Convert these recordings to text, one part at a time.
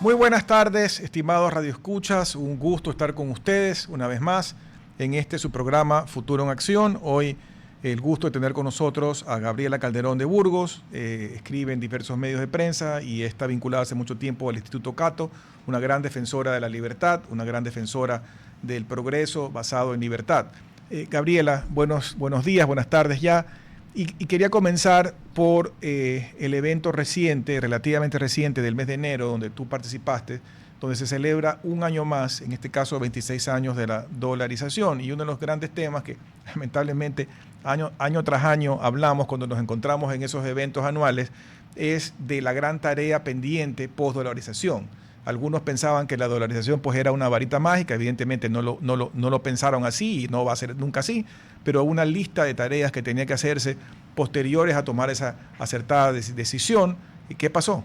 Muy buenas tardes, estimados radioescuchas. Un gusto estar con ustedes una vez más en su programa Futuro en Acción. Hoy el gusto de tener con nosotros a Gabriela Calderón de Burgos. Escribe en diversos medios de prensa y está vinculada hace mucho tiempo al Instituto Cato, una gran defensora de la libertad, una gran defensora del progreso basado en libertad. Gabriela, buenos días, buenas tardes ya. Y quería comenzar por el evento reciente, relativamente reciente del mes de enero, donde tú participaste, donde se celebra un año más, en este caso 26 años de la dolarización. Y uno de los grandes temas que lamentablemente año tras año hablamos cuando nos encontramos en esos eventos anuales es de la gran tarea pendiente post-dolarización. Algunos pensaban que la dolarización pues era una varita mágica, evidentemente no lo pensaron así y no va a ser nunca así, pero una lista de tareas que tenía que hacerse posteriores a tomar esa acertada decisión. ¿Y qué pasó?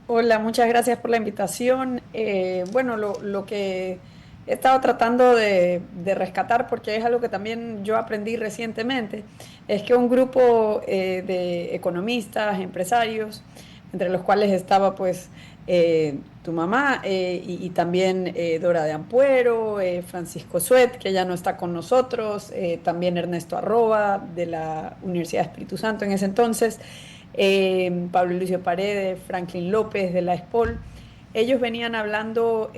Hola, muchas gracias por la invitación. Bueno, lo que he estado tratando de rescatar, porque es algo que también yo aprendí recientemente, es que un grupo de economistas, empresarios, entre los cuales estaba pues tu mamá y también Dora de Ampuero, Francisco Suet, que ya no está con nosotros, también Ernesto Arroba de la Universidad de Espíritu Santo en ese entonces, Pablo Lucio Paredes, Franklin López de la ESPOL. Ellos venían hablando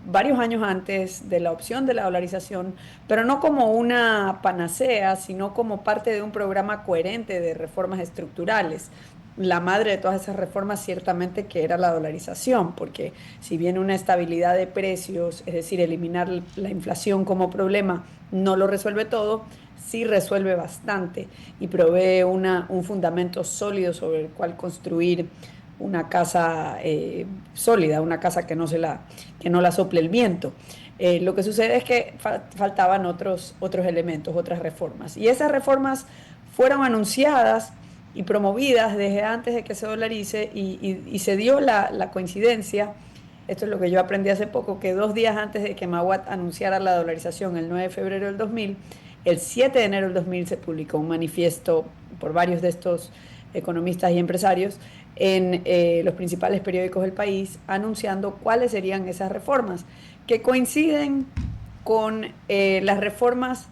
varios años antes de la opción de la dolarización, pero no como una panacea, sino como parte de un programa coherente de reformas estructurales. La madre de todas esas reformas ciertamente que era la dolarización, porque si bien una estabilidad de precios, es decir, eliminar la inflación como problema, no lo resuelve todo, sí resuelve bastante y provee un fundamento sólido sobre el cual construir una casa sólida, una casa que no la sople el viento. Lo que sucede es que faltaban otros elementos, otras reformas. Y esas reformas fueron anunciadas y promovidas desde antes de que se dolarice y se dio la coincidencia, esto es lo que yo aprendí hace poco, que 2 días antes de que Maguad anunciara la dolarización, el 9 de febrero del 2000, el 7 de enero del 2000 se publicó un manifiesto por varios de estos economistas y empresarios en los principales periódicos del país anunciando cuáles serían esas reformas, que coinciden con las reformas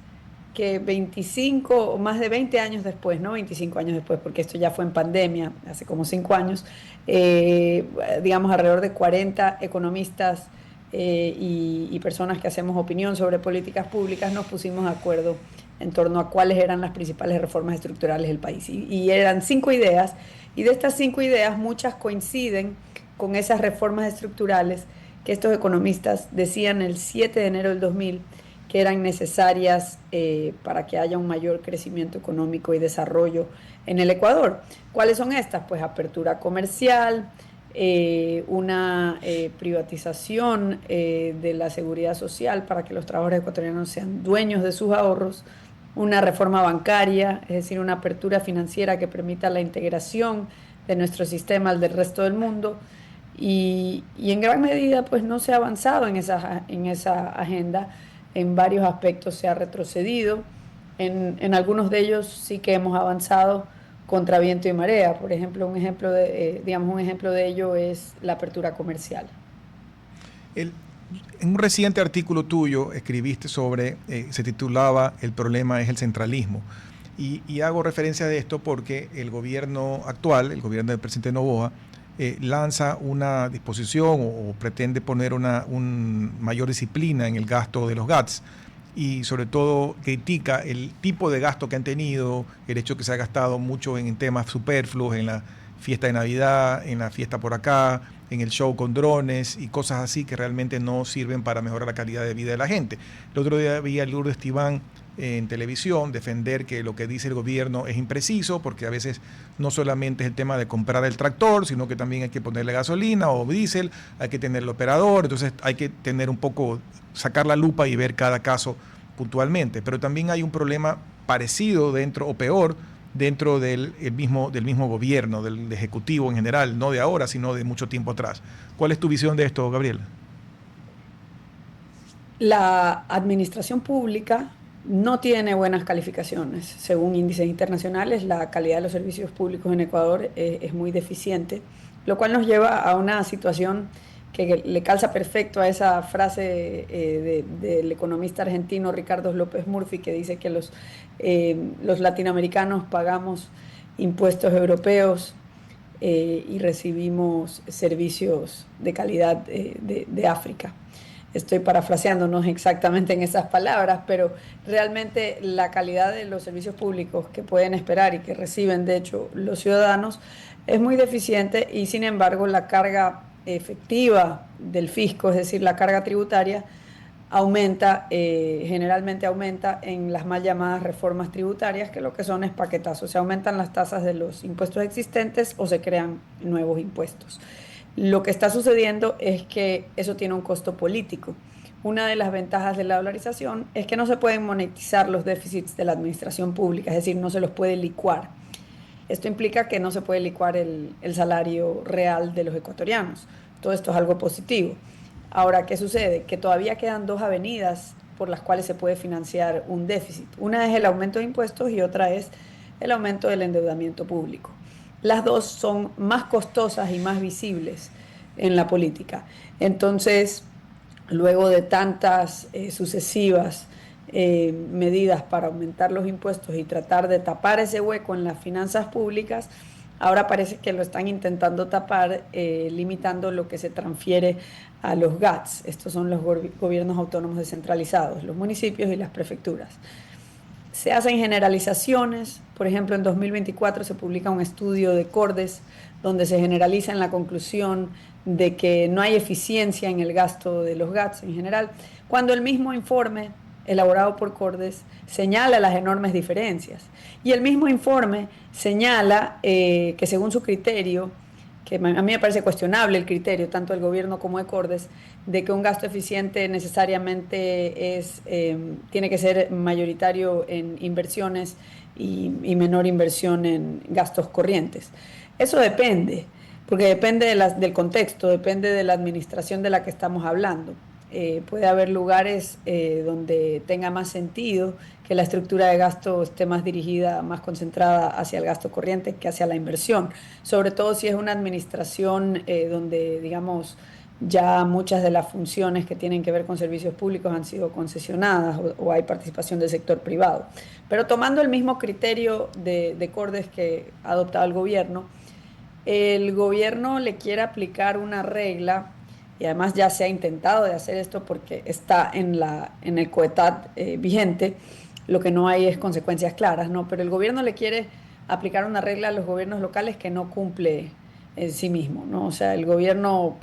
que 25 o más de 20 años después, no 25 años después, porque esto ya fue en pandemia, hace como 5 años, digamos alrededor de 40 economistas y personas que hacemos opinión sobre políticas públicas nos pusimos de acuerdo en torno a cuáles eran las principales reformas estructurales del país. Y eran 5 ideas, y de estas 5 ideas muchas coinciden con esas reformas estructurales que estos economistas decían el 7 de enero del 2000 que eran necesarias para que haya un mayor crecimiento económico y desarrollo en el Ecuador. ¿Cuáles son estas? Pues apertura comercial, una privatización de la seguridad social para que los trabajadores ecuatorianos sean dueños de sus ahorros, una reforma bancaria, es decir, una apertura financiera que permita la integración de nuestro sistema al del resto del mundo. Y en gran medida pues no se ha avanzado en esa agenda, en varios aspectos se ha retrocedido, en algunos de ellos sí que hemos avanzado contra viento y marea. Por ejemplo, un ejemplo de ello es la apertura comercial. El, en un reciente artículo tuyo escribiste sobre, se titulaba El problema es el centralismo. Y hago referencia de esto porque el gobierno actual, el gobierno del presidente Noboa, lanza una disposición o pretende poner una mayor disciplina en el gasto de los GATS y sobre todo critica el tipo de gasto que han tenido, el hecho que se ha gastado mucho en temas superfluos, en la fiesta de Navidad, en la fiesta por acá, en el show con drones y cosas así que realmente no sirven para mejorar la calidad de vida de la gente. El otro día vi a Lourdes Tibán en televisión defender que lo que dice el gobierno es impreciso, porque a veces no solamente es el tema de comprar el tractor, sino que también hay que ponerle gasolina o diésel, hay que tener el operador, entonces hay que tener un poco, sacar la lupa y ver cada caso puntualmente. Pero también hay un problema parecido dentro o peor dentro del mismo gobierno, del ejecutivo en general, no de ahora, sino de mucho tiempo atrás. ¿Cuál es tu visión de esto, Gabriel? La administración pública no tiene buenas calificaciones. Según índices internacionales, la calidad de los servicios públicos en Ecuador es muy deficiente. lo cual nos lleva a una situación que le calza perfecto a esa frase del economista argentino Ricardo López Murphy, que dice que los latinoamericanos pagamos impuestos europeos y recibimos servicios de calidad de África. Estoy parafraseándonos exactamente en esas palabras, pero realmente la calidad de los servicios públicos que pueden esperar y que reciben, de hecho, los ciudadanos es muy deficiente y, sin embargo, la carga efectiva del fisco, es decir, la carga tributaria, aumenta, generalmente aumenta en las mal llamadas reformas tributarias, que lo que son es paquetazos. Se aumentan las tasas de los impuestos existentes o se crean nuevos impuestos. Lo que está sucediendo es que eso tiene un costo político. Una de las ventajas de la dolarización es que no se pueden monetizar los déficits de la administración pública, es decir, no se los puede licuar. Esto implica que no se puede licuar el salario real de los ecuatorianos. Todo esto es algo positivo. Ahora, ¿qué sucede? Que todavía quedan dos avenidas por las cuales se puede financiar un déficit. Una es el aumento de impuestos y otra es el aumento del endeudamiento público. Las dos son más costosas y más visibles en la política. Entonces, luego de tantas sucesivas medidas para aumentar los impuestos y tratar de tapar ese hueco en las finanzas públicas, ahora parece que lo están intentando tapar limitando lo que se transfiere a los GATS. Estos son los gobiernos autónomos descentralizados, los municipios y las prefecturas. Se hacen generalizaciones, por ejemplo, en 2024 se publica un estudio de Cordes donde se generaliza en la conclusión de que no hay eficiencia en el gasto de los GATS en general, cuando el mismo informe elaborado por Cordes señala las enormes diferencias. Y el mismo informe señala que según su criterio, que a mí me parece cuestionable el criterio, tanto del gobierno como de Cordes, de que un gasto eficiente necesariamente tiene que ser mayoritario en inversiones y menor inversión en gastos corrientes. Eso depende, porque depende del contexto, depende de la administración de la que estamos hablando. Puede haber lugares donde tenga más sentido que la estructura de gasto esté más dirigida, más concentrada hacia el gasto corriente que hacia la inversión, sobre todo si es una administración donde, digamos, ya muchas de las funciones que tienen que ver con servicios públicos han sido concesionadas o hay participación del sector privado. Pero tomando el mismo criterio de Cordes que ha adoptado el gobierno le quiere aplicar una regla y además ya se ha intentado de hacer esto porque está en el COETAT vigente, lo que no hay es consecuencias claras, ¿no? Pero el gobierno le quiere aplicar una regla a los gobiernos locales que no cumple en sí mismo, ¿no? O sea, el gobierno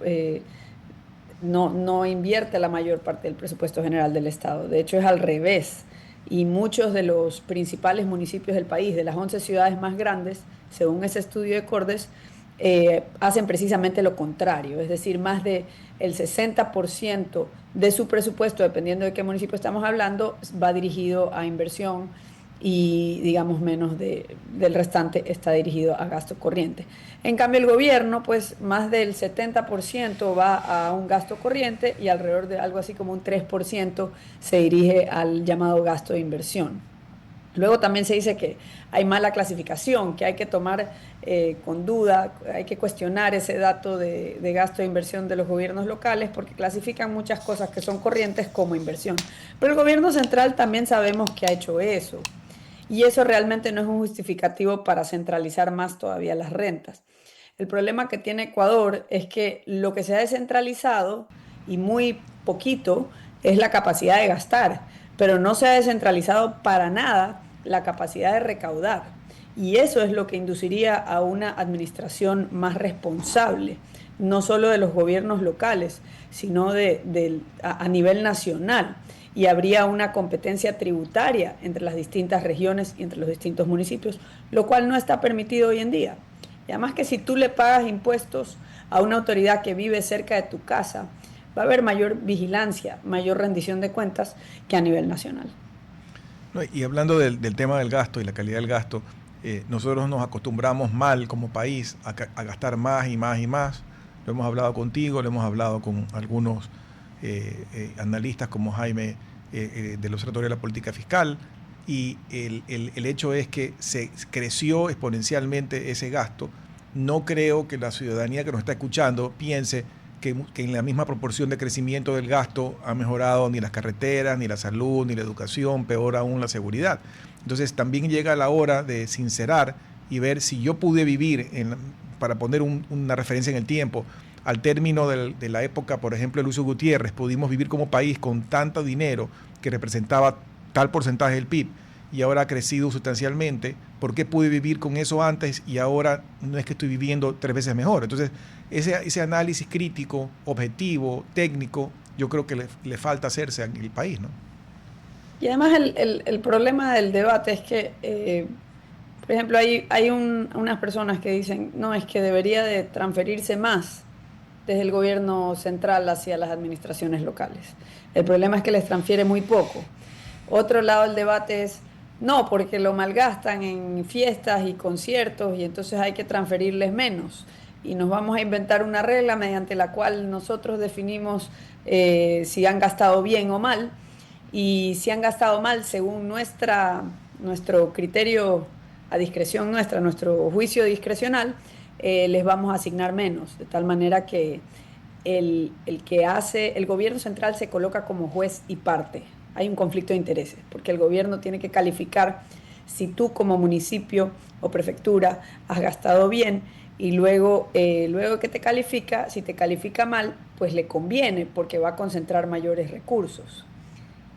no invierte la mayor parte del presupuesto general del Estado, de hecho es al revés. Y muchos de los principales municipios del país, de las 11 ciudades más grandes, según ese estudio de Cordes, hacen precisamente lo contrario, es decir, más del 60% de su presupuesto, dependiendo de qué municipio estamos hablando, va dirigido a inversión y digamos menos del restante está dirigido a gasto corriente. En cambio el gobierno, pues más del 70% va a un gasto corriente y alrededor de algo así como un 3% se dirige al llamado gasto de inversión. Luego también se dice que hay mala clasificación, que hay que tomar con duda, hay que cuestionar ese dato de gasto de inversión de los gobiernos locales porque clasifican muchas cosas que son corrientes como inversión. Pero el gobierno central también sabemos que ha hecho eso. Y eso realmente no es un justificativo para centralizar más todavía las rentas. El problema que tiene Ecuador es que lo que se ha descentralizado, y muy poquito, es la capacidad de gastar, pero no se ha descentralizado para nada la capacidad de recaudar. Y eso es lo que induciría a una administración más responsable, no solo de los gobiernos locales, sino a nivel nacional. Y habría una competencia tributaria entre las distintas regiones y entre los distintos municipios, lo cual no está permitido hoy en día. Y además que si tú le pagas impuestos a una autoridad que vive cerca de tu casa, va a haber mayor vigilancia, mayor rendición de cuentas que a nivel nacional. No, y hablando del tema del gasto y la calidad del gasto, nosotros nos acostumbramos mal como país a gastar más y más y más. Lo hemos hablado contigo, lo hemos hablado con algunos analistas como Jaime del Observatorio de la Política Fiscal, y el hecho es que se creció exponencialmente ese gasto no creo que la ciudadanía que nos está escuchando piense que en la misma proporción de crecimiento del gasto ha mejorado ni las carreteras, ni la salud, ni la educación, peor aún la seguridad. Entonces también llega la hora de sincerar y ver si yo pude vivir, para poner una referencia en el tiempo, al término de la época, por ejemplo, de Lucio Gutiérrez, pudimos vivir como país con tanto dinero que representaba tal porcentaje del PIB y ahora ha crecido sustancialmente. ¿Por qué pude vivir con eso antes y ahora no es que estoy viviendo 3 veces mejor? Entonces, ese análisis crítico, objetivo, técnico, yo creo que le falta hacerse en el país, ¿no? Y además el problema del debate es que, por ejemplo, hay unas personas que dicen, no, es que debería de transferirse más desde el gobierno central hacia las administraciones locales. El problema es que les transfiere muy poco. Otro lado del debate es, no, porque lo malgastan en fiestas y conciertos y entonces hay que transferirles menos. Y nos vamos a inventar una regla mediante la cual nosotros definimos si han gastado bien o mal. Y si han gastado mal, según nuestro criterio a discreción nuestra, nuestro juicio discrecional, les vamos a asignar menos, de tal manera que el gobierno central se coloca como juez y parte. Hay un conflicto de intereses, porque el gobierno tiene que calificar si tú como municipio o prefectura has gastado bien y luego que te califica, si te califica mal, pues le conviene porque va a concentrar mayores recursos.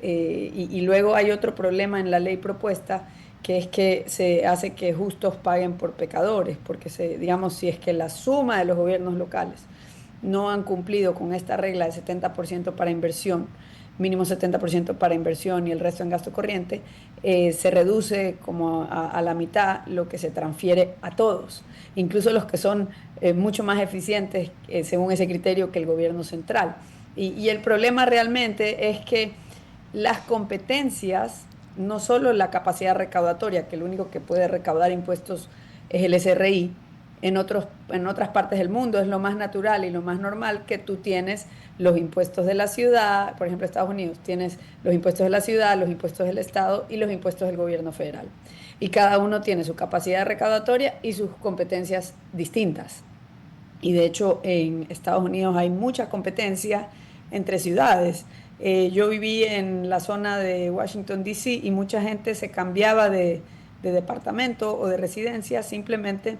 Y luego hay otro problema en la ley propuesta, que es que se hace que justos paguen por pecadores, porque digamos, si es que la suma de los gobiernos locales no han cumplido con esta regla de 70% para inversión, mínimo 70% para inversión y el resto en gasto corriente, se reduce como a la mitad lo que se transfiere a todos, incluso los que son mucho más eficientes según ese criterio que el gobierno central. Y el problema realmente es que las competencias, no solo la capacidad recaudatoria, que lo único que puede recaudar impuestos es el SRI, en otras partes del mundo es lo más natural y lo más normal que tú tienes los impuestos de la ciudad, por ejemplo, Estados Unidos, tienes los impuestos de la ciudad, los impuestos del Estado y los impuestos del gobierno federal. Y cada uno tiene su capacidad recaudatoria y sus competencias distintas. Y de hecho, en Estados Unidos hay mucha competencia entre ciudades. Yo viví en la zona de Washington, D.C. y mucha gente se cambiaba de departamento o de residencia simplemente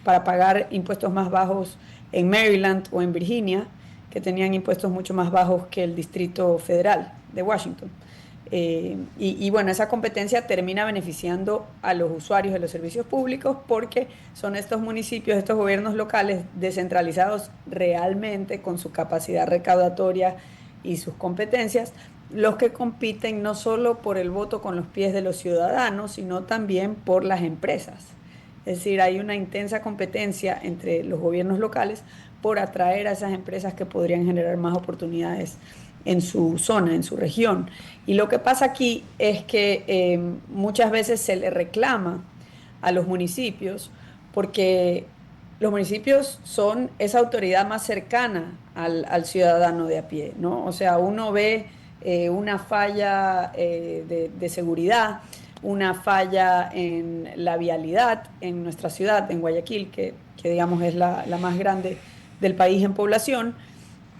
para pagar impuestos más bajos en Maryland o en Virginia, que tenían impuestos mucho más bajos que el Distrito Federal de Washington. Y bueno, esa competencia termina beneficiando a los usuarios de los servicios públicos porque son estos municipios, estos gobiernos locales descentralizados realmente con su capacidad recaudatoria y sus competencias, los que compiten no solo por el voto con los pies de los ciudadanos, sino también por las empresas. Es decir, hay una intensa competencia entre los gobiernos locales por atraer a esas empresas que podrían generar más oportunidades en su zona, en su región. Y lo que pasa aquí es que muchas veces se le reclama a los municipios porque los municipios son esa autoridad más cercana al ciudadano de a pie, ¿no? O sea, uno ve una falla de seguridad, una falla en la vialidad en nuestra ciudad, en Guayaquil, que digamos es la más grande del país en población,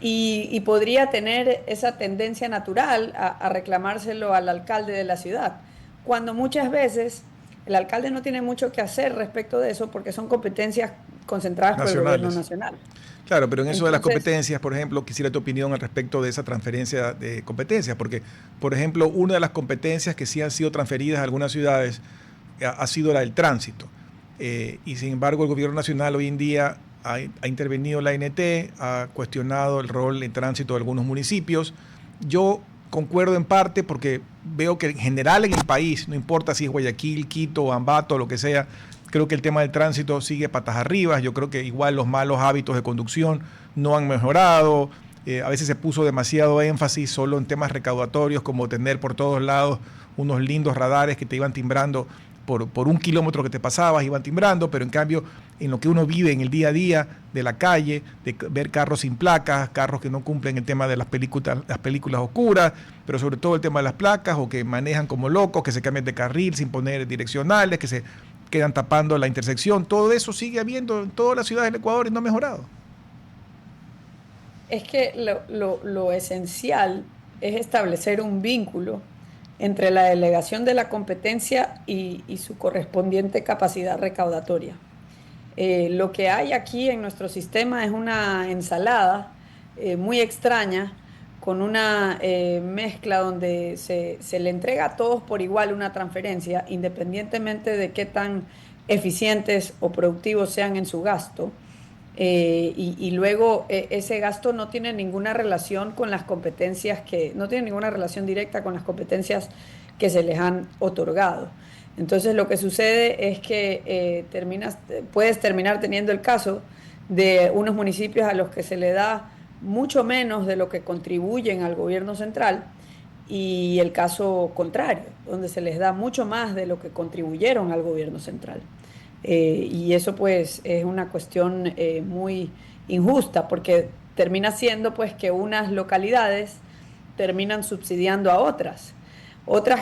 y podría tener esa tendencia natural a reclamárselo al alcalde de la ciudad, cuando muchas veces el alcalde no tiene mucho que hacer respecto de eso porque son competencias concentradas por el gobierno nacional. Claro, pero en eso de las competencias, por ejemplo, quisiera tu opinión al respecto de esa transferencia de competencias, porque, por ejemplo, una de las competencias que sí han sido transferidas a algunas ciudades ha sido la del tránsito. Y sin embargo, el gobierno nacional hoy en día ha intervenido la ANT, ha cuestionado el rol en tránsito de algunos municipios. Yo concuerdo en parte porque veo que en general en el país, no importa si es Guayaquil, Quito, Ambato, lo que sea, creo que el tema del tránsito sigue patas arriba. Yo creo que igual los malos hábitos de conducción no han mejorado. A veces se puso demasiado énfasis solo en temas recaudatorios, como tener por todos lados unos lindos radares que te iban timbrando por 1 kilómetro que te pasabas, iban timbrando, pero en cambio en lo que uno vive en el día a día de la calle, de ver carros sin placas, carros que no cumplen el tema de las películas oscuras, pero sobre todo el tema de las placas, o que manejan como locos, que se cambian de carril sin poner direccionales, que se quedan tapando la intersección. Todo eso sigue habiendo en todas las ciudades del Ecuador y no ha mejorado. Es que lo esencial es establecer un vínculo entre la delegación de la competencia y su correspondiente capacidad recaudatoria. Lo que hay aquí en nuestro sistema es una ensalada muy extraña, con una mezcla donde se le entrega a todos por igual una transferencia, independientemente de qué tan eficientes o productivos sean en su gasto. Y luego ese gasto no tiene ninguna relación con las competencias no tiene ninguna relación directa con las competencias que se les han otorgado. Entonces lo que sucede es que puedes terminar teniendo el caso de unos municipios a los que se le da mucho menos de lo que contribuyen al gobierno central, y el caso contrario, donde se les da mucho más de lo que contribuyeron al gobierno central. Y eso pues es una cuestión muy injusta, porque termina siendo pues que unas localidades terminan subsidiando a otras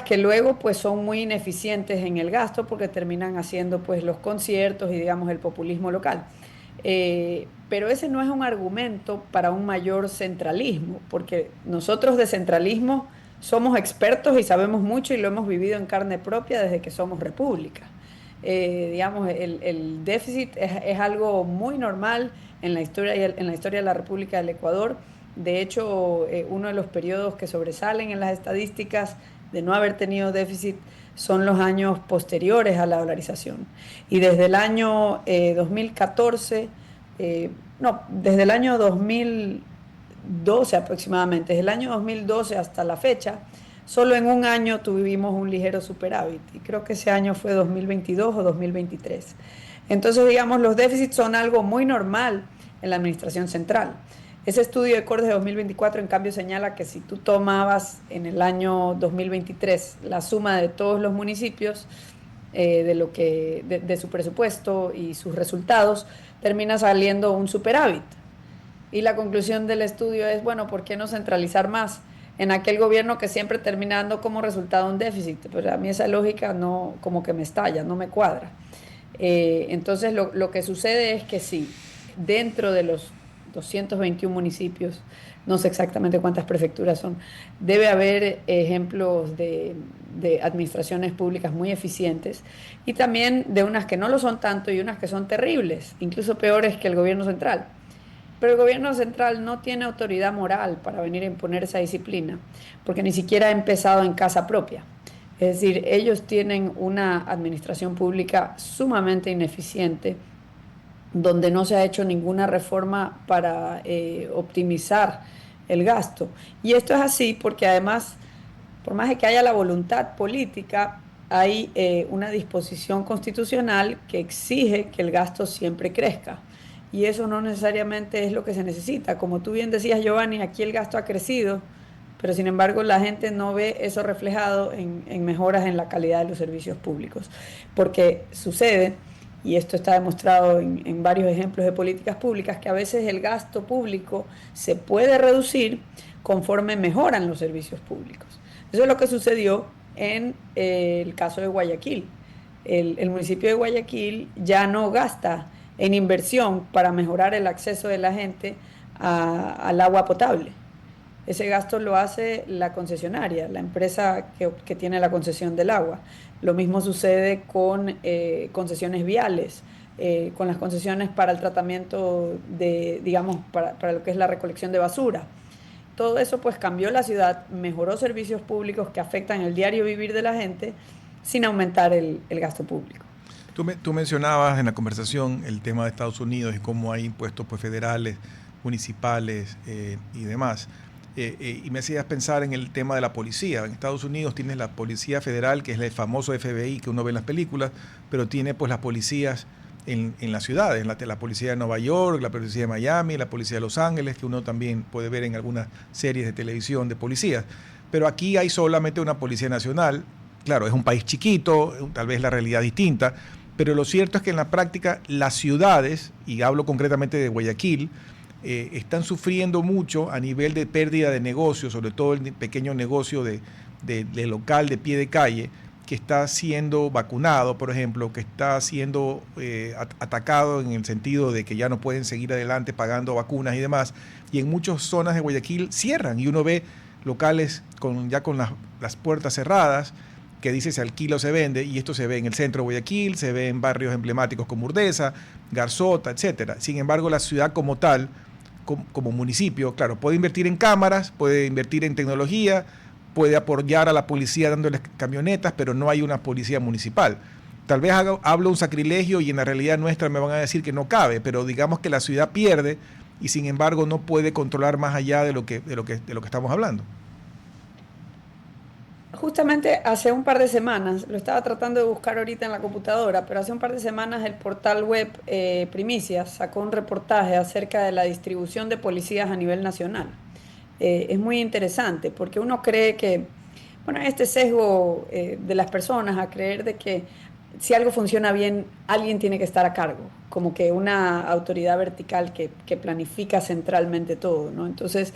que luego pues son muy ineficientes en el gasto, porque terminan haciendo pues los conciertos y digamos el populismo local. Pero ese no es un argumento para un mayor centralismo, porque nosotros de centralismo somos expertos y sabemos mucho, y lo hemos vivido en carne propia desde que somos república. Digamos, el déficit es algo muy normal en la historia de la República del Ecuador. De hecho, uno de los periodos que sobresalen en las estadísticas de no haber tenido déficit son los años posteriores a la dolarización. Y desde el año 2014, desde el año 2012 aproximadamente, desde el año 2012 hasta la fecha, solo en un año tuvimos un ligero superávit, y creo que ese año fue 2022 o 2023. Entonces, digamos, los déficits son algo muy normal en la administración central. Ese estudio de Cordes de 2024, en cambio, señala que si tú tomabas en el año 2023 la suma de todos los municipios, de su presupuesto y sus resultados, termina saliendo un superávit. Y la conclusión del estudio es, bueno, ¿por qué no centralizar más en aquel gobierno que siempre termina dando como resultado un déficit? Pero a mí esa lógica no, como que me estalla, no me cuadra. Entonces lo que sucede es que sí, dentro de los 221 municipios, no sé exactamente cuántas prefecturas son, debe haber ejemplos de administraciones públicas muy eficientes, y también de unas que no lo son tanto y unas que son terribles, incluso peores que el gobierno central. Pero el gobierno central no tiene autoridad moral para venir a imponer esa disciplina, porque ni siquiera ha empezado en casa propia. Es decir, ellos tienen una administración pública sumamente ineficiente, donde no se ha hecho ninguna reforma para optimizar el gasto. Y esto es así porque además, por más de que haya la voluntad política, hay una disposición constitucional que exige que el gasto siempre crezca. Y eso no necesariamente es lo que se necesita. Como tú bien decías, Giovanni, aquí el gasto ha crecido, pero sin embargo la gente no ve eso reflejado en mejoras en la calidad de los servicios públicos. Porque sucede, y esto está demostrado en varios ejemplos de políticas públicas, que a veces el gasto público se puede reducir conforme mejoran los servicios públicos. Eso es lo que sucedió en el caso de Guayaquil. El municipio de Guayaquil ya no gasta en inversión para mejorar el acceso de la gente al agua potable. Ese gasto lo hace la concesionaria, la empresa que tiene la concesión del agua. Lo mismo sucede con concesiones viales, con las concesiones para el tratamiento digamos, para lo que es la recolección de basura. Todo eso pues cambió la ciudad, mejoró servicios públicos que afectan el diario vivir de la gente sin aumentar el gasto público. Tú mencionabas en la conversación el tema de Estados Unidos y cómo hay impuestos pues, federales, municipales y demás. Y me hacías pensar en el tema de la policía. En Estados Unidos tienes la policía federal, que es el famoso FBI que uno ve en las películas, pero tiene pues las policías en las ciudades, la policía de Nueva York, la policía de Miami, la policía de Los Ángeles, que uno también puede ver en algunas series de televisión de policías. Pero aquí hay solamente una policía nacional. Claro, es un país chiquito, tal vez la realidad es distinta, pero lo cierto es que en la práctica las ciudades, y hablo concretamente de Guayaquil, están sufriendo mucho a nivel de pérdida de negocios, sobre todo el pequeño negocio de local de pie de calle, que está siendo vacunado, por ejemplo, que está siendo atacado en el sentido de que ya no pueden seguir adelante pagando vacunas y demás, y en muchas zonas de Guayaquil cierran y uno ve locales ya con las puertas cerradas, que dice se alquila o se vende, y esto se ve en el centro de Guayaquil, se ve en barrios emblemáticos como Urdesa, Garzota, etcétera. Sin embargo, la ciudad como tal, como municipio, claro, puede invertir en cámaras, puede invertir en tecnología, puede apoyar a la policía dándoles camionetas, pero no hay una policía municipal. Tal vez hablo un sacrilegio y en la realidad nuestra me van a decir que no cabe, pero digamos que la ciudad pierde y sin embargo no puede controlar más allá de lo que estamos hablando. Justamente hace un par de semanas, lo estaba tratando de buscar ahorita en la computadora, pero hace un par de semanas el portal web Primicias sacó un reportaje acerca de la distribución de policías a nivel nacional. Es muy interesante porque uno cree que, bueno, este sesgo de las personas a creer de que si algo funciona bien, alguien tiene que estar a cargo, como que una autoridad vertical que planifica centralmente todo, ¿no? Entonces,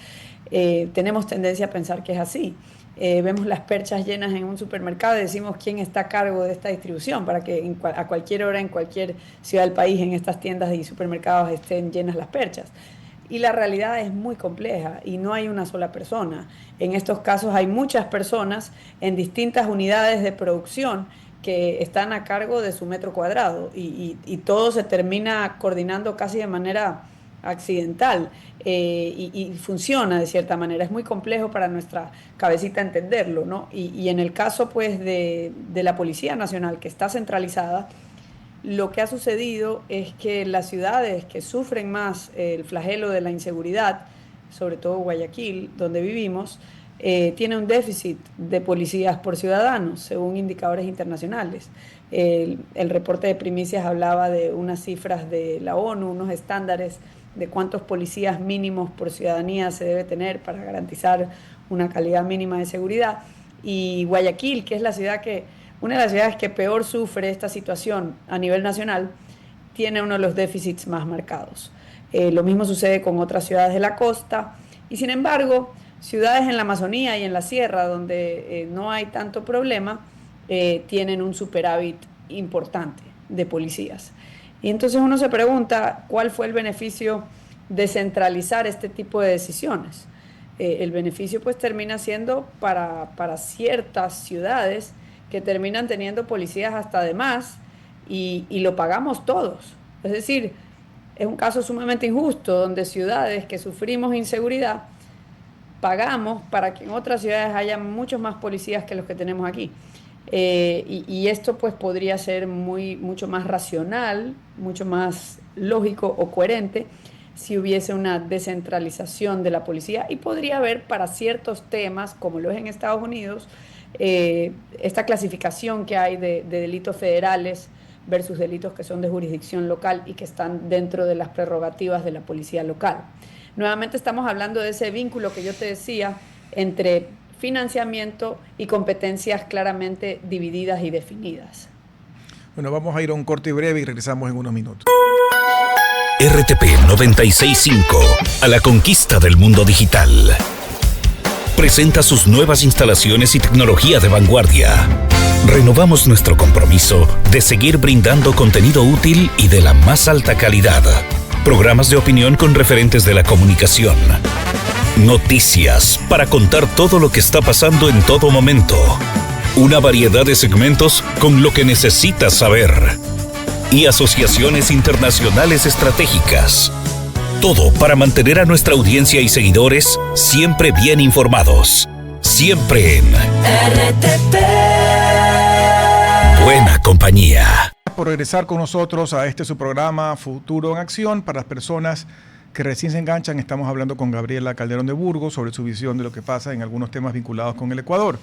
tenemos tendencia a pensar que es así. Vemos las perchas llenas en un supermercado y decimos quién está a cargo de esta distribución para que a cualquier hora en cualquier ciudad del país en estas tiendas y supermercados estén llenas las perchas. Y la realidad es muy compleja y no hay una sola persona. En estos casos hay muchas personas en distintas unidades de producción que están a cargo de su metro cuadrado y todo se termina coordinando casi de manera accidental y funciona de cierta manera. Es muy complejo para nuestra cabecita entenderlo, ¿no? Y en el caso pues de la Policía Nacional, que está centralizada, lo que ha sucedido es que las ciudades que sufren más el flagelo de la inseguridad, sobre todo Guayaquil, donde vivimos, tiene un déficit de policías por ciudadanos, según indicadores internacionales. El reporte de Primicias hablaba de unas cifras de la ONU, unos estándares de cuántos policías mínimos por ciudadanía se debe tener para garantizar una calidad mínima de seguridad. Y Guayaquil, que es una de las ciudades que peor sufre esta situación a nivel nacional, tiene uno de los déficits más marcados. Lo mismo sucede con otras ciudades de la costa y sin embargo, ciudades en la Amazonía y en la sierra donde no hay tanto problema, tienen un superávit importante de policías. Y entonces uno se pregunta cuál fue el beneficio de centralizar este tipo de decisiones. El beneficio pues termina siendo para ciertas ciudades que terminan teniendo policías hasta de más y lo pagamos todos. Es decir, es un caso sumamente injusto donde ciudades que sufrimos inseguridad pagamos para que en otras ciudades haya muchos más policías que los que tenemos aquí. Y esto pues podría ser mucho más racional, mucho más lógico o coherente si hubiese una descentralización de la policía y podría haber para ciertos temas, como lo es en Estados Unidos, esta clasificación que hay de delitos federales versus delitos que son de jurisdicción local y que están dentro de las prerrogativas de la policía local. Nuevamente estamos hablando de ese vínculo que yo te decía entre financiamiento y competencias claramente divididas y definidas. Bueno, vamos a ir a un corte breve y regresamos en unos minutos. RTP 96.5, a la conquista del mundo digital. Presenta sus nuevas instalaciones y tecnología de vanguardia. Renovamos nuestro compromiso de seguir brindando contenido útil y de la más alta calidad. Programas de opinión con referentes de la comunicación. Noticias para contar todo lo que está pasando en todo momento. Una variedad de segmentos con lo que necesitas saber. Y asociaciones internacionales estratégicas. Todo para mantener a nuestra audiencia y seguidores siempre bien informados. Siempre en RTP. Buena compañía. Por regresar con nosotros a su programa Futuro en Acción. Para las personas que recién se enganchan, estamos hablando con Gabriela Calderón de Burgos sobre su visión de lo que pasa en algunos temas vinculados con el Ecuador.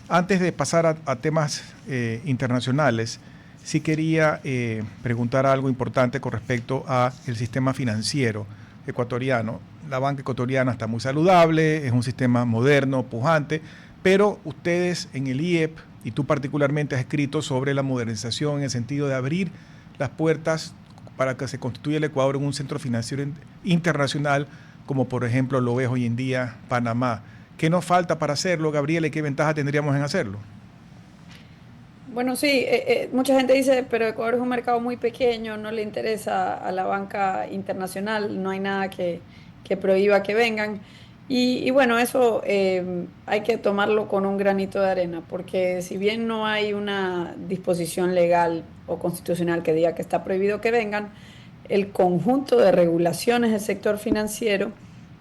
Antes de pasar a temas internacionales, sí quería preguntar algo importante con respecto al sistema financiero ecuatoriano. La banca ecuatoriana está muy saludable, es un sistema moderno, pujante, pero ustedes en el IEP, y tú particularmente has escrito sobre la modernización en el sentido de abrir las puertas para que se constituya el Ecuador en un centro financiero internacional, como por ejemplo lo es hoy en día Panamá. ¿Qué nos falta para hacerlo, Gabriela, y qué ventaja tendríamos en hacerlo? Bueno, sí, mucha gente dice, pero Ecuador es un mercado muy pequeño, no le interesa a la banca internacional, no hay nada que prohíba que vengan. Y bueno, eso hay que tomarlo con un granito de arena, porque si bien no hay una disposición legal o constitucional que diga que está prohibido que vengan, el conjunto de regulaciones del sector financiero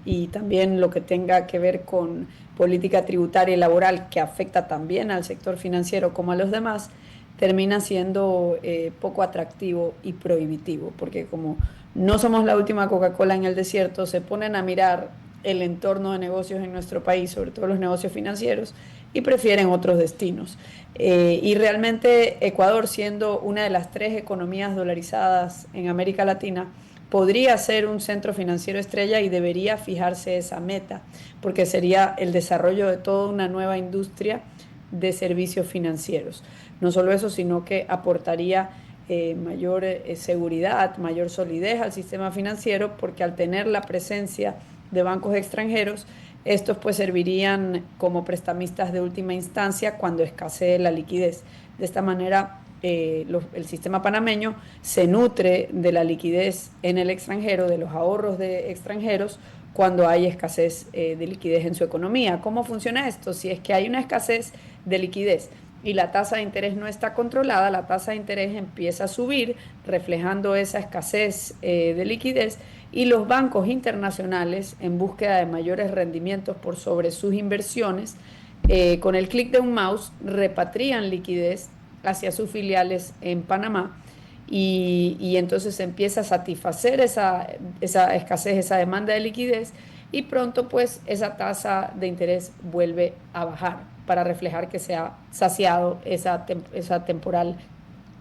y también lo que tenga que ver con política tributaria y laboral que afecta también al sector financiero como a los demás, termina siendo poco atractivo y prohibitivo, porque como no somos la última Coca-Cola en el desierto, se ponen a mirar el entorno de negocios en nuestro país, sobre todo los negocios financieros, y prefieren otros destinos. Y realmente Ecuador, siendo una de las 3 economías dolarizadas en América Latina, podría ser un centro financiero estrella y debería fijarse esa meta, porque sería el desarrollo de toda una nueva industria de servicios financieros. No solo eso, sino que aportaría mayor seguridad, mayor solidez al sistema financiero, porque al tener la presencia de bancos extranjeros, estos pues servirían como prestamistas de última instancia cuando escasee la liquidez. De esta manera, el sistema panameño se nutre de la liquidez en el extranjero, de los ahorros de extranjeros, cuando hay escasez de liquidez en su economía. ¿Cómo funciona esto? Si es que hay una escasez de liquidez y la tasa de interés no está controlada, la tasa de interés empieza a subir, reflejando esa escasez de liquidez, y los bancos internacionales, en búsqueda de mayores rendimientos por sobre sus inversiones, con el clic de un mouse, repatrian liquidez hacia sus filiales en Panamá, y entonces se empieza a satisfacer esa escasez, esa demanda de liquidez, y pronto pues esa tasa de interés vuelve a bajar para reflejar que se ha saciado esa temporal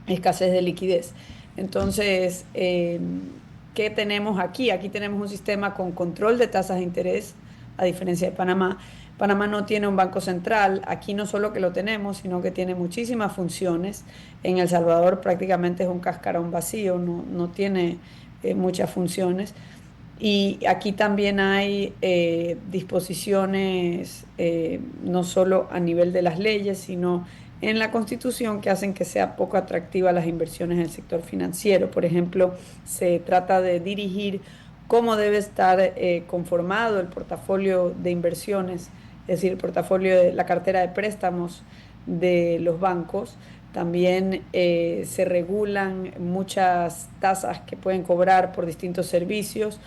escasez de liquidez. Entonces, ¿qué tenemos aquí? Aquí tenemos un sistema con control de tasas de interés, a diferencia de Panamá. Panamá no tiene un banco central, aquí no solo que lo tenemos, sino que tiene muchísimas funciones. En El Salvador prácticamente es un cascarón vacío, no tiene muchas funciones. Y aquí también hay disposiciones, no solo a nivel de las leyes, sino en la Constitución, que hacen que sea poco atractiva las inversiones en el sector financiero. Por ejemplo, se trata de dirigir cómo debe estar conformado el portafolio de inversiones, es decir, el portafolio de la cartera de préstamos de los bancos. También se regulan muchas tasas que pueden cobrar por distintos servicios.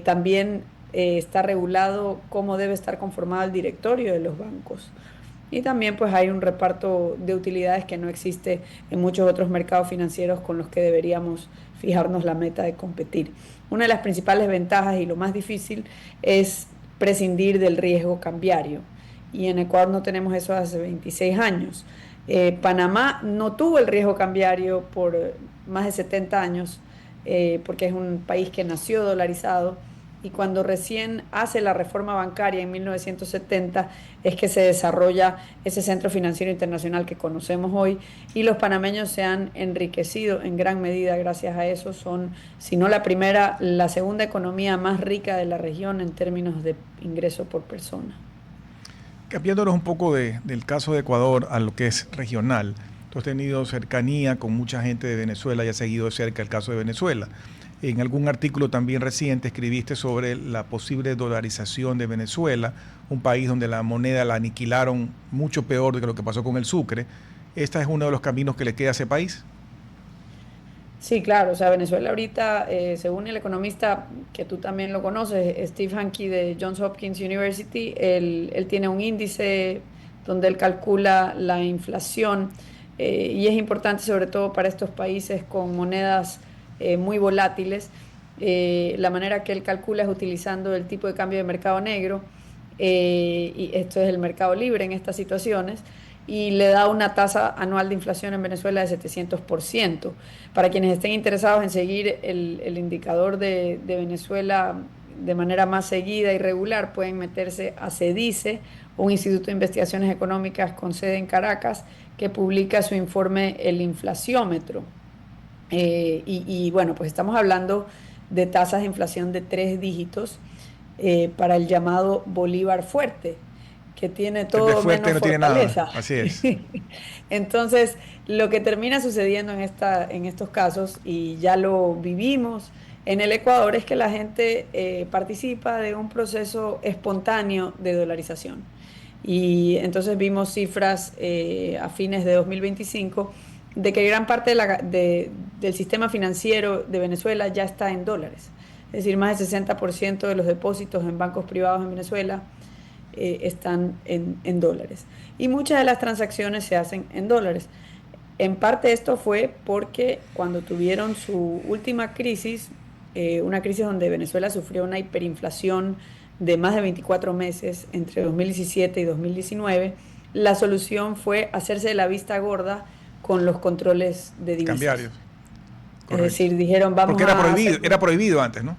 También está regulado cómo debe estar conformado el directorio de los bancos. Y también pues hay un reparto de utilidades que no existe en muchos otros mercados financieros con los que deberíamos fijarnos la meta de competir. Una de las principales ventajas y lo más difícil es prescindir del riesgo cambiario. Y en Ecuador no tenemos eso hace 26 años. Panamá no tuvo el riesgo cambiario por más de 70 años, porque es un país que nació dolarizado, y cuando recién hace la reforma bancaria en 1970 es que se desarrolla ese centro financiero internacional que conocemos hoy, y los panameños se han enriquecido en gran medida gracias a eso. Son, si no la primera, la segunda economía más rica de la región en términos de ingreso por persona. Cambiándonos un poco del caso de Ecuador a lo que es regional, tú has tenido cercanía con mucha gente de Venezuela y has seguido de cerca el caso de Venezuela. En algún artículo también reciente escribiste sobre la posible dolarización de Venezuela, un país donde la moneda la aniquilaron mucho peor de lo que pasó con el sucre. ¿Este es uno de los caminos que le queda a ese país? Sí, claro, o sea, Venezuela ahorita, según el economista, que tú también lo conoces, Steve Hanke de Johns Hopkins University, él tiene un índice donde él calcula la inflación, y es importante sobre todo para estos países con monedas muy volátiles. La manera que él calcula es utilizando el tipo de cambio de mercado negro, y esto es el mercado libre en estas situaciones, y le da una tasa anual de inflación en Venezuela de 700%. Para quienes estén interesados en seguir el indicador de Venezuela de manera más seguida y regular, pueden meterse a CEDICE, un instituto de investigaciones económicas con sede en Caracas, que publica su informe El Inflaciómetro. Y bueno, pues estamos hablando de tasas de inflación de 3 dígitos para el llamado Bolívar fuerte. que tiene El de todo fuerte menos no tiene fortaleza. nada. Así es. Entonces, lo que termina sucediendo en estos casos, y ya lo vivimos en el Ecuador, es que la gente participa de un proceso espontáneo de dolarización. Y entonces vimos cifras a fines de 2025 de que gran parte del sistema financiero de Venezuela ya está en dólares. Es decir, más del 60% de los depósitos en bancos privados en Venezuela están en dólares. Y muchas de las transacciones se hacen en dólares. En parte esto fue porque cuando tuvieron su última crisis, una crisis donde Venezuela sufrió una hiperinflación de más de 24 meses entre 2017 y 2019, la solución fue hacerse de la vista gorda con los controles de divisas. Cambiarios. Es Correcto. decir, dijeron, vamos Porque a hacer... era prohibido antes, ¿no?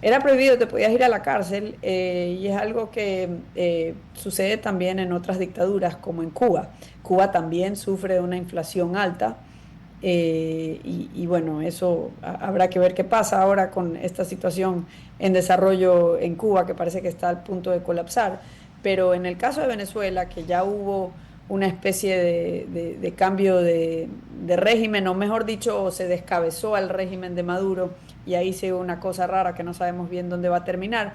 Era prohibido, te podías ir a la cárcel y es algo que sucede también en otras dictaduras como en Cuba. Cuba también sufre de una inflación alta y bueno, eso habrá que ver qué pasa ahora con esta situación en desarrollo en Cuba que parece que está al punto de colapsar. Pero en el caso de Venezuela, que ya hubo una especie de cambio de régimen, o mejor dicho, se descabezó al régimen de Maduro y ahí se ve una cosa rara que no sabemos bien dónde va a terminar.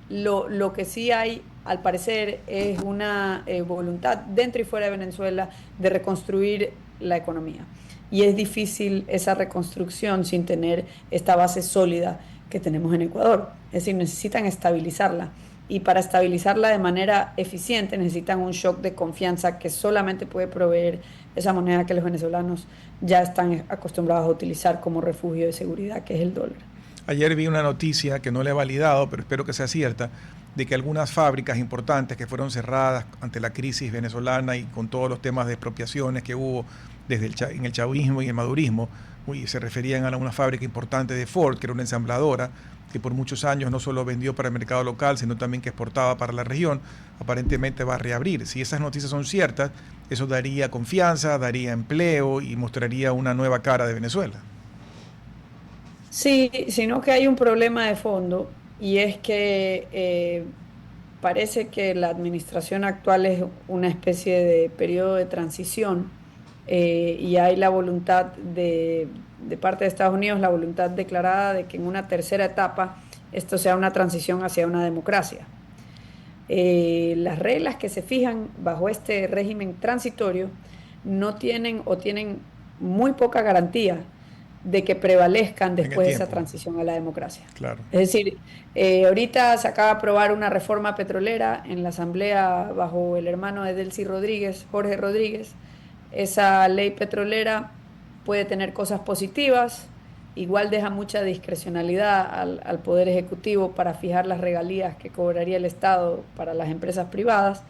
Lo que sí hay, al parecer, es una voluntad dentro y fuera de Venezuela de reconstruir la economía. Y es difícil esa reconstrucción sin tener esta base sólida que tenemos en Ecuador. Es decir, necesitan estabilizarla. Y para estabilizarla de manera eficiente necesitan un shock de confianza que solamente puede proveer esa moneda que los venezolanos ya están acostumbrados a utilizar como refugio de seguridad, que es el dólar. Ayer vi una noticia que no le he validado, pero espero que sea cierta, de que algunas fábricas importantes que fueron cerradas ante la crisis venezolana y con todos los temas de expropiaciones que hubo desde en el chavismo y el madurismo, se referían a una fábrica importante de Ford, que era una ensambladora, que por muchos años no solo vendió para el mercado local, sino también que exportaba para la región, aparentemente va a reabrir. Si esas noticias son ciertas, eso daría confianza, daría empleo y mostraría una nueva cara de Venezuela. Sí, sino que hay un problema de fondo y es que parece que la administración actual es una especie de periodo de transición y hay la voluntad de parte de Estados Unidos, la voluntad declarada de que en una tercera etapa esto sea una transición hacia una democracia. Las reglas que se fijan bajo este régimen transitorio no tienen o tienen muy poca garantía de que prevalezcan después de esa transición a la democracia. Claro. Es decir, ahorita se acaba de aprobar una reforma petrolera en la Asamblea bajo el hermano de Delcy Rodríguez, Jorge Rodríguez. Esa ley petrolera puede tener cosas positivas, igual deja mucha discrecionalidad al Poder Ejecutivo para fijar las regalías que cobraría el Estado para las empresas privadas,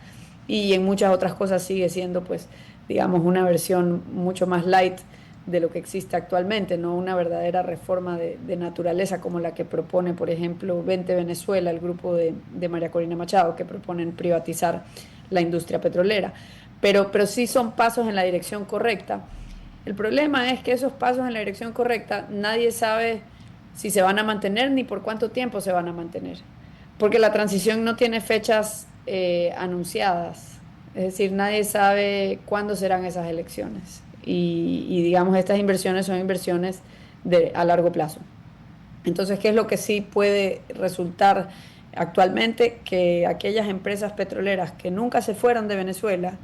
y en muchas otras cosas sigue siendo, pues, digamos, una versión mucho más light de lo que existe actualmente, no una verdadera reforma de naturaleza como la que propone, por ejemplo, Vente Venezuela, el grupo de María Corina Machado, que proponen privatizar la industria petrolera. Pero sí son pasos en la dirección correcta. El problema es que esos pasos en la dirección correcta nadie sabe si se van a mantener ni por cuánto tiempo se van a mantener, porque la transición no tiene fechas anunciadas, es decir, nadie sabe cuándo serán esas elecciones y digamos, estas inversiones son inversiones a largo plazo. Entonces, ¿qué es lo que sí puede resultar actualmente? Que aquellas empresas petroleras que nunca se fueron de Venezuela,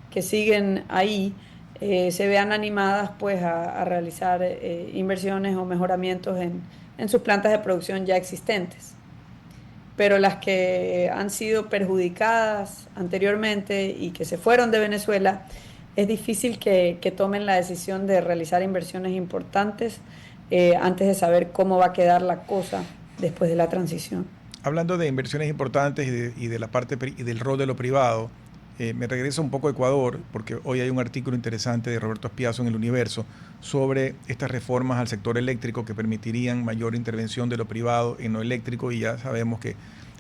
que siguen ahí, se vean animadas pues a realizar inversiones o mejoramientos en sus plantas de producción ya existentes. Pero las que han sido perjudicadas anteriormente y que se fueron de Venezuela, es difícil que tomen la decisión de realizar inversiones importantes antes de saber cómo va a quedar la cosa después de la transición. Hablando de inversiones importantes y de la parte y del rol de lo privado, me regreso un poco a Ecuador, porque hoy hay un artículo interesante de Roberto Espiazo en El Universo sobre estas reformas al sector eléctrico que permitirían mayor intervención de lo privado en lo eléctrico, y ya sabemos que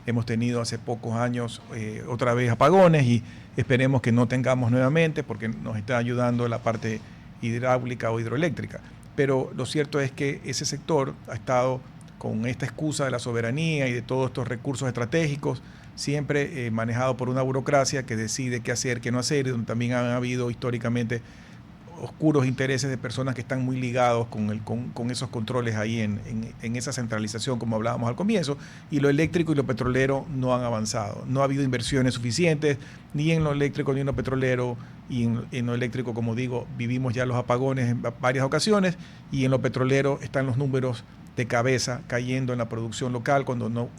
hemos tenido hace pocos años otra vez apagones y esperemos que no tengamos nuevamente porque nos está ayudando la parte hidráulica o hidroeléctrica. Pero lo cierto es que ese sector ha estado con esta excusa de la soberanía y de todos estos recursos estratégicos, siempre manejado por una burocracia que decide qué hacer, qué no hacer, y donde también han habido históricamente oscuros intereses de personas que están muy ligados con esos controles ahí en esa centralización, como hablábamos al comienzo, y lo eléctrico y lo petrolero no han avanzado. No ha habido inversiones suficientes, ni en lo eléctrico ni en lo petrolero, y en lo eléctrico, como digo, vivimos ya los apagones en varias ocasiones, y en lo petrolero están los números de cabeza cayendo en la producción local, cuando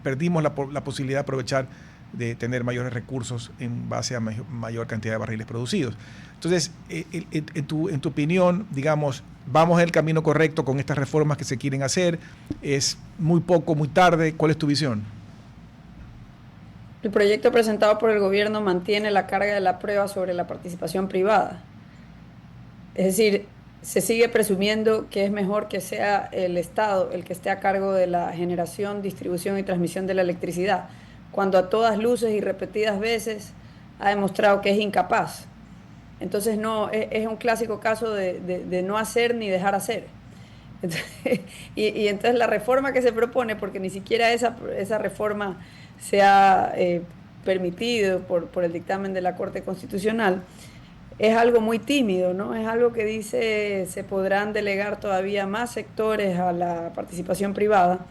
perdimos la posibilidad de aprovechar de tener mayores recursos en base a mayor cantidad de barriles producidos. Entonces, en tu opinión, digamos, ¿vamos en el camino correcto con estas reformas que se quieren hacer? ¿Es muy poco, muy tarde? ¿Cuál es tu visión? El proyecto presentado por el gobierno mantiene la carga de la prueba sobre la participación privada. Es decir, se sigue presumiendo que es mejor que sea el Estado el que esté a cargo de la generación, distribución y transmisión de la electricidad, cuando a todas luces y repetidas veces ha demostrado que es incapaz. Entonces no, es un clásico caso de no hacer ni dejar hacer. Entonces, y entonces la reforma que se propone, porque ni siquiera esa reforma se ha permitido por el dictamen de la Corte Constitucional, es algo muy tímido, ¿no? Es algo que dice se podrán delegar todavía más sectores a la participación privada.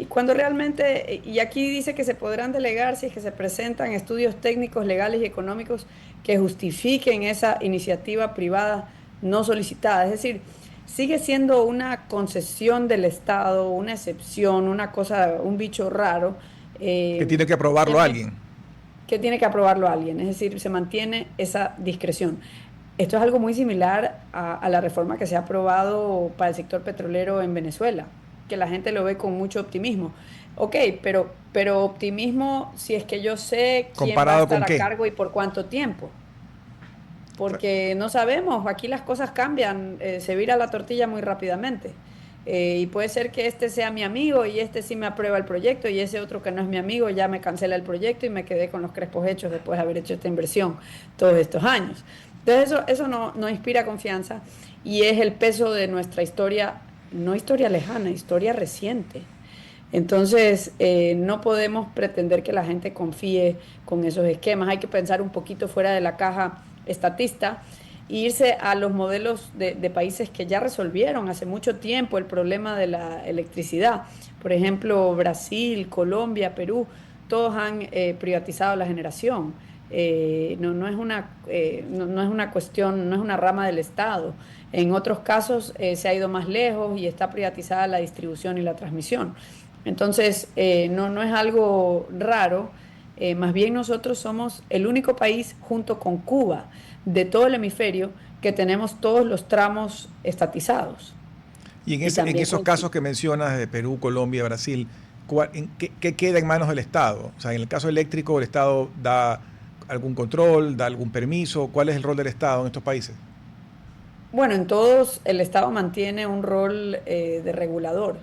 Cuando realmente, y aquí dice que se podrán delegar si es que se presentan estudios técnicos, legales y económicos que justifiquen esa iniciativa privada no solicitada. Es decir, sigue siendo una concesión del Estado, una excepción, una cosa, un bicho raro. Que tiene que aprobarlo alguien. Que tiene que aprobarlo alguien, es decir, se mantiene esa discreción. Esto es algo muy similar a la reforma que se ha aprobado para el sector petrolero en Venezuela, que la gente lo ve con mucho optimismo. Ok, pero optimismo si es que yo sé quién va a estar a cargo y por cuánto tiempo. Porque no sabemos, aquí las cosas cambian, se vira la tortilla muy rápidamente. Y puede ser que este sea mi amigo y este sí me aprueba el proyecto y ese otro que no es mi amigo ya me cancela el proyecto y me quedé con los crespos hechos después de haber hecho esta inversión todos estos años. Entonces eso no inspira confianza y es el peso de nuestra historia, no historia lejana, historia reciente. Entonces no podemos pretender que la gente confíe con esos esquemas, hay que pensar un poquito fuera de la caja estatista e irse a los modelos de países que ya resolvieron hace mucho tiempo el problema de la electricidad. Por ejemplo, Brasil, Colombia, Perú, todos han privatizado la generación. No es una cuestión, no es una rama del Estado. En otros casos se ha ido más lejos y está privatizada la distribución y la transmisión. Entonces, no es algo raro. Más bien nosotros somos el único país junto con Cuba de todo el hemisferio que tenemos todos los tramos estatizados. Y en esos casos que mencionas de Perú, Colombia, Brasil, ¿qué queda en manos del Estado? O sea, en el caso eléctrico, ¿el Estado da algún control, da algún permiso? ¿Cuál es el rol del Estado en estos países? Bueno, en todos el Estado mantiene un rol de regulador.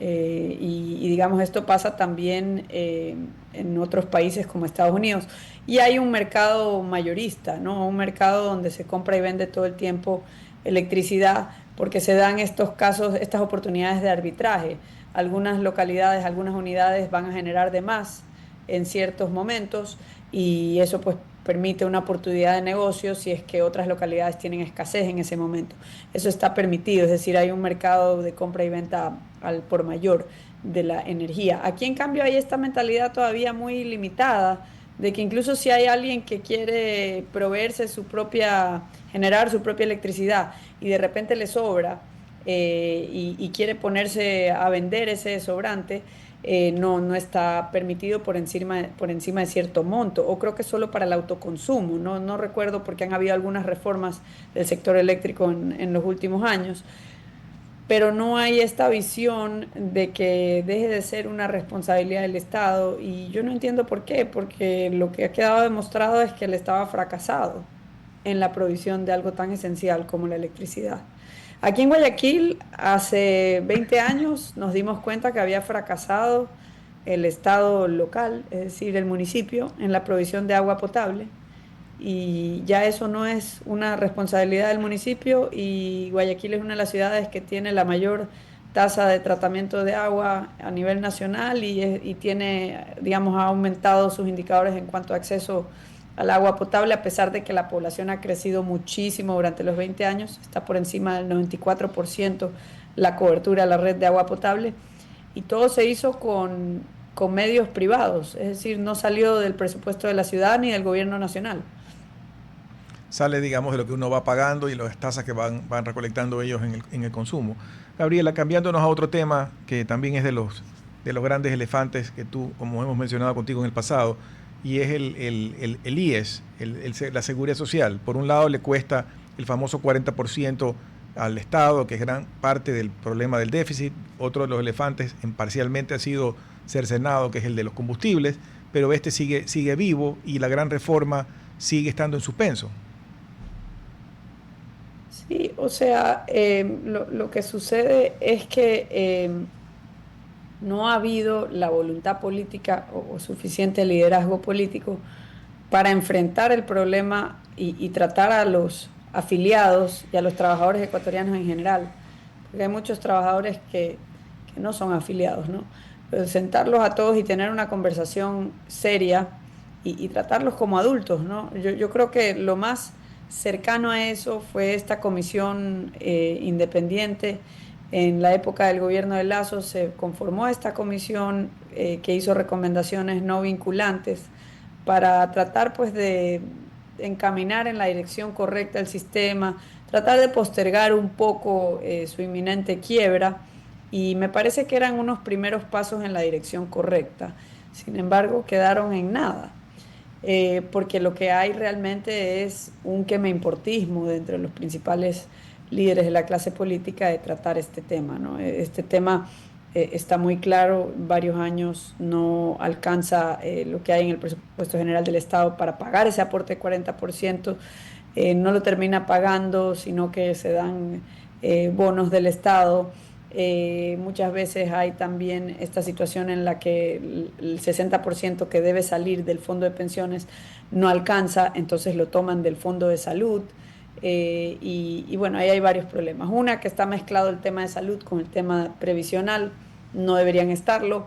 Y digamos, esto pasa también en otros países como Estados Unidos. Y hay un mercado mayorista, ¿no? Un mercado donde se compra y vende todo el tiempo electricidad, porque se dan estos casos, estas oportunidades de arbitraje. Algunas localidades, algunas unidades van a generar de más en ciertos momentos y eso pues permite una oportunidad de negocio si es que otras localidades tienen escasez en ese momento. Eso está permitido, es decir, hay un mercado de compra y venta al por mayor de la energía. Aquí en cambio hay esta mentalidad todavía muy limitada de que incluso si hay alguien que quiere proveerse generar su propia electricidad y de repente le sobra y quiere ponerse a vender ese sobrante, no está permitido por encima de cierto monto, o creo que solo para el autoconsumo, no recuerdo porque han habido algunas reformas del sector eléctrico en los últimos años, pero no hay esta visión de que deje de ser una responsabilidad del Estado y yo no entiendo por qué, porque lo que ha quedado demostrado es que el Estado ha fracasado en la provisión de algo tan esencial como la electricidad. Aquí en Guayaquil, hace 20 años, nos dimos cuenta que había fracasado el Estado local, es decir, el municipio, en la provisión de agua potable. Y ya eso no es una responsabilidad del municipio y Guayaquil es una de las ciudades que tiene la mayor tasa de tratamiento de agua a nivel nacional y tiene, digamos, ha aumentado sus indicadores en cuanto a acceso al agua potable, a pesar de que la población ha crecido muchísimo durante los 20 años, está por encima del 94% la cobertura de la red de agua potable, y todo se hizo con medios privados, es decir, no salió del presupuesto de la ciudad ni del gobierno nacional. Sale, digamos, de lo que uno va pagando y las tasas que van recolectando ellos en el consumo. Gabriela, cambiándonos a otro tema que también es de los grandes elefantes que tú, como hemos mencionado contigo en el pasado, y es el IES, la seguridad social. Por un lado le cuesta el famoso 40% al Estado, que es gran parte del problema del déficit. Otro de los elefantes parcialmente ha sido cercenado, que es el de los combustibles, pero este sigue vivo y la gran reforma sigue estando en suspenso. Sí, o sea, lo que sucede es que no ha habido la voluntad política o suficiente liderazgo político para enfrentar el problema y tratar a los afiliados y a los trabajadores ecuatorianos en general, porque hay muchos trabajadores que no son afiliados, ¿no? Pero sentarlos a todos y tener una conversación seria y tratarlos como adultos, ¿no? Yo creo que lo más cercano a eso fue esta comisión independiente. En la época del gobierno de Lazo se conformó esta comisión que hizo recomendaciones no vinculantes para tratar pues de encaminar en la dirección correcta el sistema, tratar de postergar un poco su inminente quiebra, y me parece que eran unos primeros pasos en la dirección correcta. Sin embargo, quedaron en nada. Porque lo que hay realmente es un quemeimportismo de entre los principales líderes de la clase política de tratar este tema, ¿no? Este tema está muy claro, varios años no alcanza lo que hay en el presupuesto general del Estado para pagar ese aporte de 40%, no lo termina pagando, sino que se dan bonos del Estado. Muchas veces hay también esta situación en la que el 60% que debe salir del fondo de pensiones no alcanza, entonces lo toman del fondo de salud, y bueno, ahí hay varios problemas. Una, que está mezclado el tema de salud con el tema previsional, no deberían estarlo,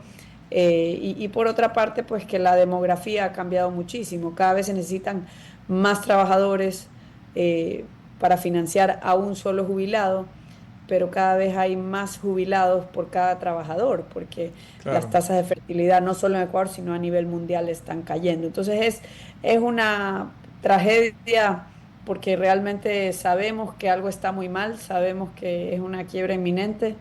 y por otra parte, pues que la demografía ha cambiado muchísimo, cada vez se necesitan más trabajadores para financiar a un solo jubilado, pero cada vez hay más jubilados por cada trabajador, porque Claro. las tasas de fertilidad no solo en Ecuador, sino a nivel mundial están cayendo. Entonces es una tragedia, porque realmente sabemos que algo está muy mal, sabemos que es una quiebra inminente,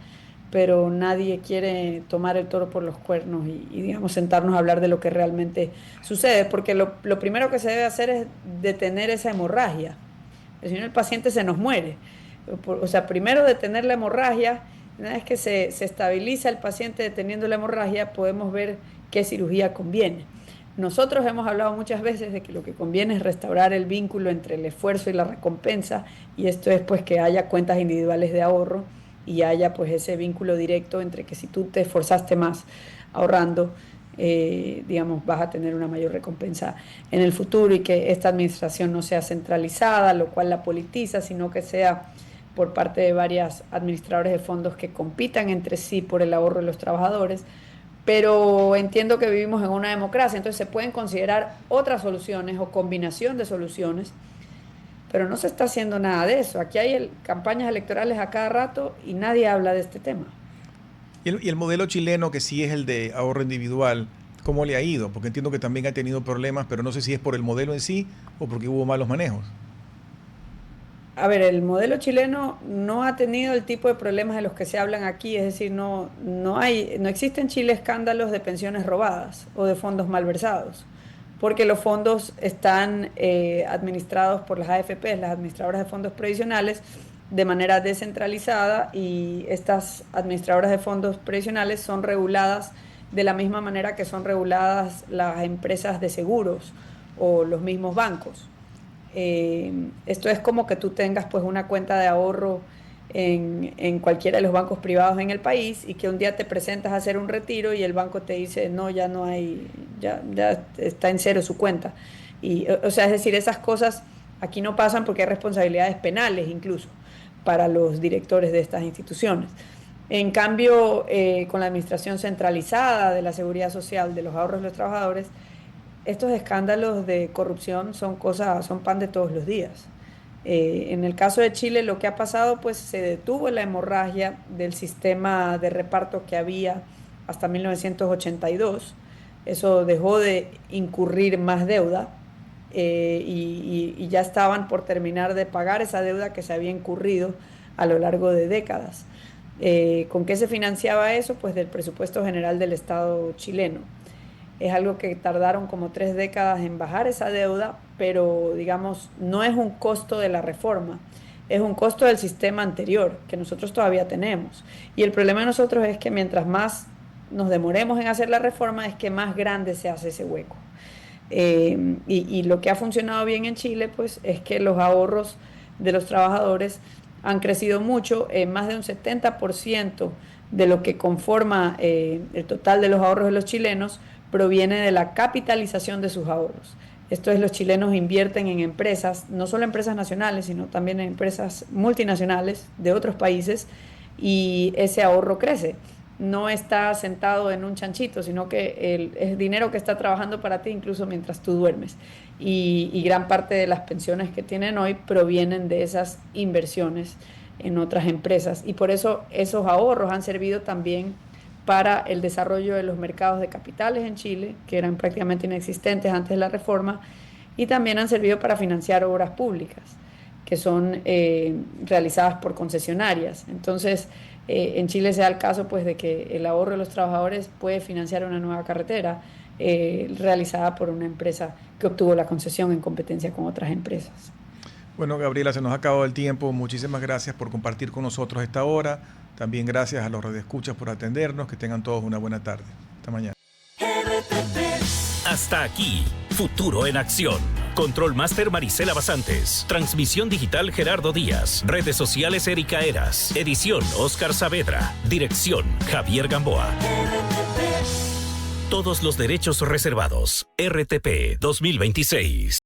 pero nadie quiere tomar el toro por los cuernos y digamos, sentarnos a hablar de lo que realmente sucede, porque lo primero que se debe hacer es detener esa hemorragia, porque si no el paciente se nos muere. O sea, primero detener la hemorragia. Una vez que se estabiliza el paciente deteniendo la hemorragia, podemos ver qué cirugía conviene. Nosotros hemos hablado muchas veces de que lo que conviene es restaurar el vínculo entre el esfuerzo y la recompensa, y esto es pues que haya cuentas individuales de ahorro y haya pues ese vínculo directo entre que si tú te esforzaste más ahorrando, digamos, vas a tener una mayor recompensa en el futuro, y que esta administración no sea centralizada, lo cual la politiza, sino que sea por parte de varias administradores de fondos que compitan entre sí por el ahorro de los trabajadores. Pero entiendo que vivimos en una democracia, entonces se pueden considerar otras soluciones o combinación de soluciones, pero no se está haciendo nada de eso. Aquí hay campañas electorales a cada rato y nadie habla de este tema. Y el modelo chileno, que sí es el de ahorro individual, ¿cómo le ha ido? Porque entiendo que también ha tenido problemas, pero no sé si es por el modelo en sí o porque hubo malos manejos. A ver, el modelo chileno no ha tenido el tipo de problemas de los que se hablan aquí, es decir, no existe en Chile escándalos de pensiones robadas o de fondos malversados, porque los fondos están administrados por las AFP, las administradoras de fondos previsionales, de manera descentralizada, y estas administradoras de fondos previsionales son reguladas de la misma manera que son reguladas las empresas de seguros o los mismos bancos. Esto es como que tú tengas pues una cuenta de ahorro en cualquiera de los bancos privados en el país, y que un día te presentas a hacer un retiro y el banco te dice no, ya no hay, ya está en cero su cuenta. Y, o sea, es decir, esas cosas aquí no pasan porque hay responsabilidades penales incluso para los directores de estas instituciones. En cambio, con la administración centralizada de la seguridad social, de los ahorros de los trabajadores, estos escándalos de corrupción son pan de todos los días. En el caso de Chile, lo que ha pasado, pues se detuvo la hemorragia del sistema de reparto que había hasta 1982. Eso dejó de incurrir más deuda y ya estaban por terminar de pagar esa deuda que se había incurrido a lo largo de décadas. ¿Con qué se financiaba eso? Pues del presupuesto general del Estado chileno. Es algo que tardaron como 3 décadas en bajar esa deuda, pero digamos, no es un costo de la reforma, es un costo del sistema anterior que nosotros todavía tenemos. Y el problema de nosotros es que mientras más nos demoremos en hacer la reforma, es que más grande se hace ese hueco. Y lo que ha funcionado bien en Chile, pues, es que los ahorros de los trabajadores han crecido mucho, más de un 70% de lo que conforma el total de los ahorros de los chilenos proviene de la capitalización de sus ahorros. Esto es, los chilenos invierten en empresas, no solo empresas nacionales, sino también en empresas multinacionales de otros países, y ese ahorro crece. No está sentado en un chanchito, sino que es dinero que está trabajando para ti incluso mientras tú duermes. Y gran parte de las pensiones que tienen hoy provienen de esas inversiones en otras empresas. Y por eso esos ahorros han servido también para el desarrollo de los mercados de capitales en Chile, que eran prácticamente inexistentes antes de la reforma, y también han servido para financiar obras públicas, que son realizadas por concesionarias. Entonces, en Chile se da el caso, pues, de que el ahorro de los trabajadores puede financiar una nueva carretera realizada por una empresa que obtuvo la concesión en competencia con otras empresas. Bueno, Gabriela, se nos ha acabado el tiempo. Muchísimas gracias por compartir con nosotros esta hora. También gracias a los radioescuchas por atendernos. Que tengan todos una buena tarde. Hasta mañana. Hasta aquí, Futuro en Acción. Control Master Marisela Basantes. Transmisión digital Gerardo Díaz. Redes sociales Erika Eras. Edición Oscar Saavedra. Dirección Javier Gamboa. Todos los derechos reservados. RTP 2026.